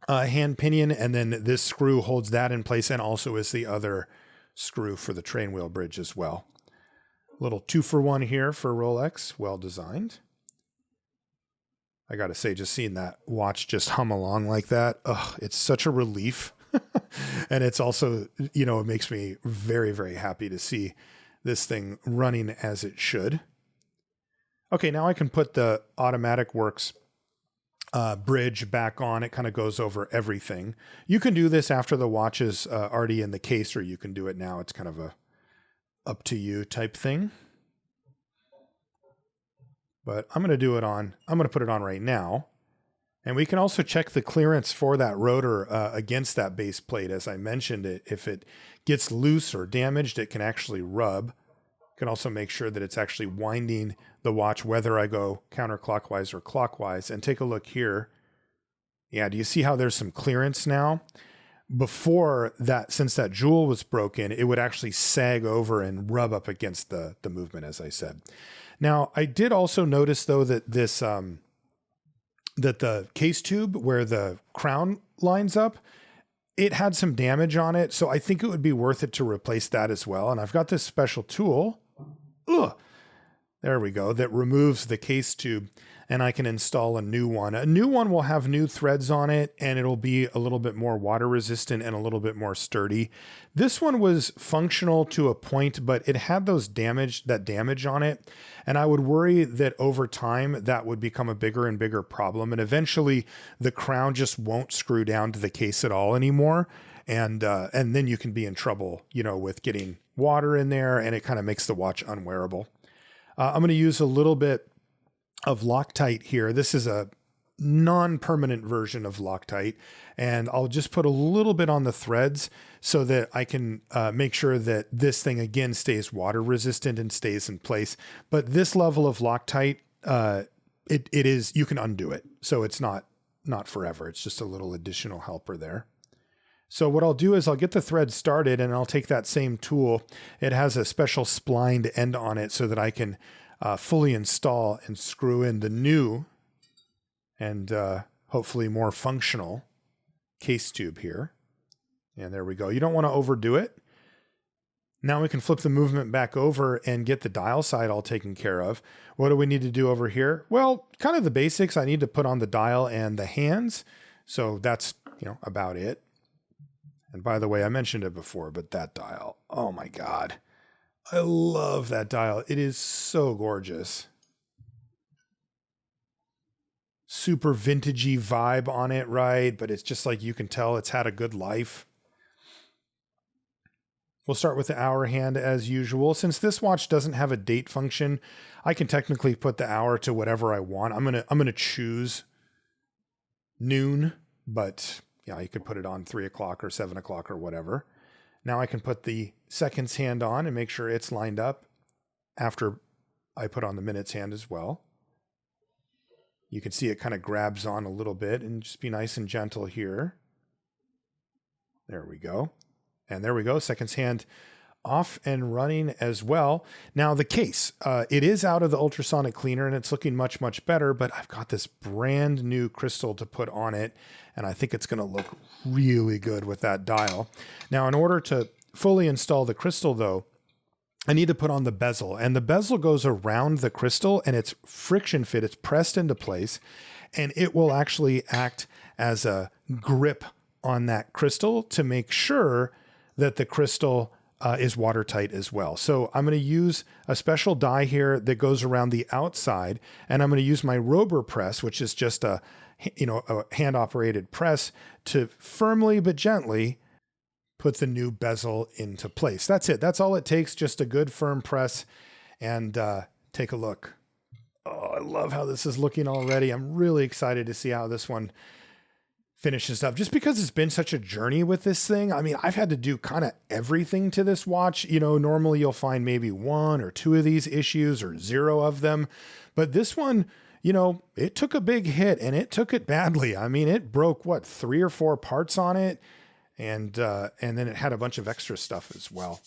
hand pinion, and then this screw holds that in place, and also is the other screw for the train wheel bridge as well. Little 2-for-1 here for Rolex, well designed. I gotta say, just seeing that watch just hum along like that, it's such a relief. And it's also, it makes me very, very happy to see this thing running as it should. Okay, now I can put the automatic works bridge back on. It kind of goes over everything. You can do this after the watch is already in the case, or you can do it now. It's kind of a up to you type thing. But I'm going to put it on right now. And we can also check the clearance for that rotor against that base plate. As I mentioned, if it gets loose or damaged, it can actually rub. You can also make sure that it's actually winding the watch, whether I go counterclockwise or clockwise. And take a look here. Yeah, do you see how there's some clearance now? Before that, since that jewel was broken, it would actually sag over and rub up against the movement, as I said. Now, I did also notice, though, that this... that the case tube where the crown lines up, it had some damage on it. So I think it would be worth it to replace that as well. And I've got this special tool. There we go. That removes the case tube. and I can install a new one. A new one will have new threads on it, and it'll be a little bit more water resistant and a little bit more sturdy. This one was functional to a point, but it had that damage on it. And I would worry that over time that would become a bigger and bigger problem. And eventually the crown just won't screw down to the case at all anymore. And then you can be in trouble, with getting water in there, and it kind of makes the watch unwearable. I'm going to use a little bit of Loctite here. This is a non-permanent version of Loctite, and I'll just put a little bit on the threads so that I can make sure that this thing again stays water resistant and stays in place. But this level of Loctite, it is, you can undo it. So it's not forever. It's just a little additional helper there. So what I'll do is I'll get the thread started, and I'll take that same tool. It has a special splined end on it so that I can fully install and screw in the new and hopefully more functional case tube here. And there we go. You don't want to overdo it. Now we can flip the movement back over and get the dial side all taken care of. What do we need to do over here? Well, kind of the basics. I need to put on the dial and the hands. So that's, about it. And by the way, I mentioned it before, but that dial, oh my God. I love that dial. It is so gorgeous. Super vintagey vibe on it, right? But it's just like you can tell it's had a good life. We'll start with the hour hand as usual. Since this watch doesn't have a date function, I can technically put the hour to whatever I want. I'm gonna choose noon, but you could put it on 3 o'clock or 7 o'clock or whatever. Now I can put the seconds hand on and make sure it's lined up after I put on the minutes hand as well. You can see it kind of grabs on a little bit, and just be nice and gentle here. There we go. And there we go. Seconds hand off and running as well. Now the case, it is out of the ultrasonic cleaner and it's looking much, much better, but I've got this brand new crystal to put on it, and I think it's going to look really good with that dial. Now, in order to fully install the crystal though, I need to put on the bezel, and the bezel goes around the crystal and it's friction fit. It's pressed into place, and it will actually act as a grip on that crystal to make sure that the crystal is watertight as well. So I'm going to use a special die here that goes around the outside, and I'm going to use my Rober press, which is just a hand operated press, to firmly but gently put the new bezel into place. That's it. That's all it takes. Just a good firm press, and take a look. Oh, I love how this is looking already. I'm really excited to see how this one finishes up, just because it's been such a journey with this thing. I mean, I've had to do kind of everything to this watch. Normally you'll find maybe 1 or 2 of these issues or 0 of them, but this one, it took a big hit, and it took it badly. I mean, it broke 3 or 4 parts on it, and then it had a bunch of extra stuff as well.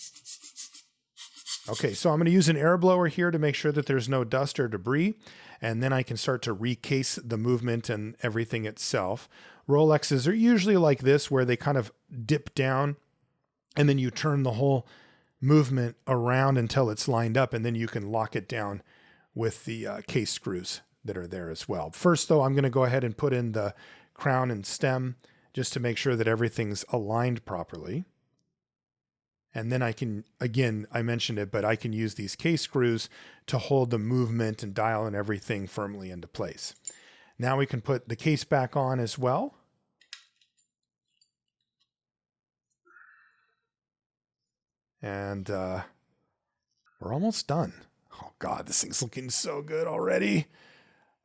Okay, so I'm going to use an air blower here to make sure that there's no dust or debris, and then I can start to recase the movement and everything itself. Rolexes are usually like this, where they kind of dip down, and then you turn the whole movement around until it's lined up, and then you can lock it down with the case screws that are there as well. First, though, I'm going to go ahead and put in the crown and stem just to make sure that everything's aligned properly. And then I can, again, I mentioned it, but I can use these case screws to hold the movement and dial and everything firmly into place. Now we can put the case back on as well. And we're almost done. Oh God, this thing's looking so good already.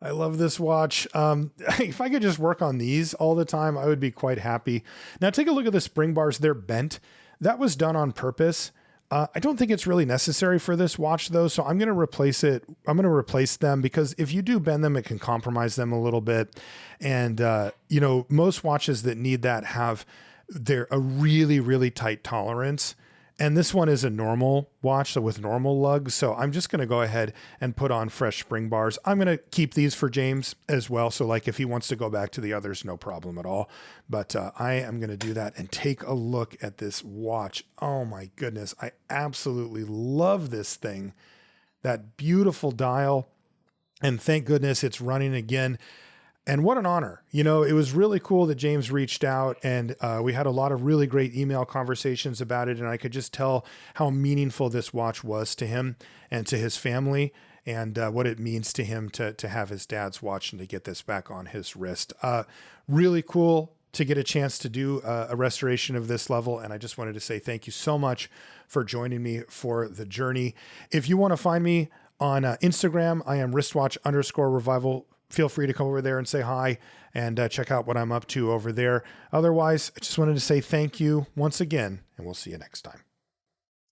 I love this watch. If I could just work on these all the time, I would be quite happy. Now take a look at the spring bars. They're bent. That was done on purpose. I don't think it's really necessary for this watch though, so I'm going to replace it. I'm going to replace them, because if you do bend them, it can compromise them a little bit. And, most watches that need that have a really, really tight tolerance. And this one is a normal watch, so with normal lugs. So I'm just going to go ahead and put on fresh spring bars. I'm going to keep these for James as well. So like if he wants to go back to the others, no problem at all. But I am going to do that and take a look at this watch. Oh my goodness. I absolutely love this thing. That beautiful dial. And thank goodness it's running again. And what an honor. You know, it was really cool that James reached out, and we had a lot of really great email conversations about it. And I could just tell how meaningful this watch was to him and to his family, and what it means to him to have his dad's watch and to get this back on his wrist. Really cool to get a chance to do a restoration of this level. And I just wanted to say thank you so much for joining me for the journey. If you want to find me on Instagram, I am wristwatch_revival. Feel free to come over there and say hi and check out what I'm up to over there. Otherwise, I just wanted to say thank you once again, and we'll see you next time.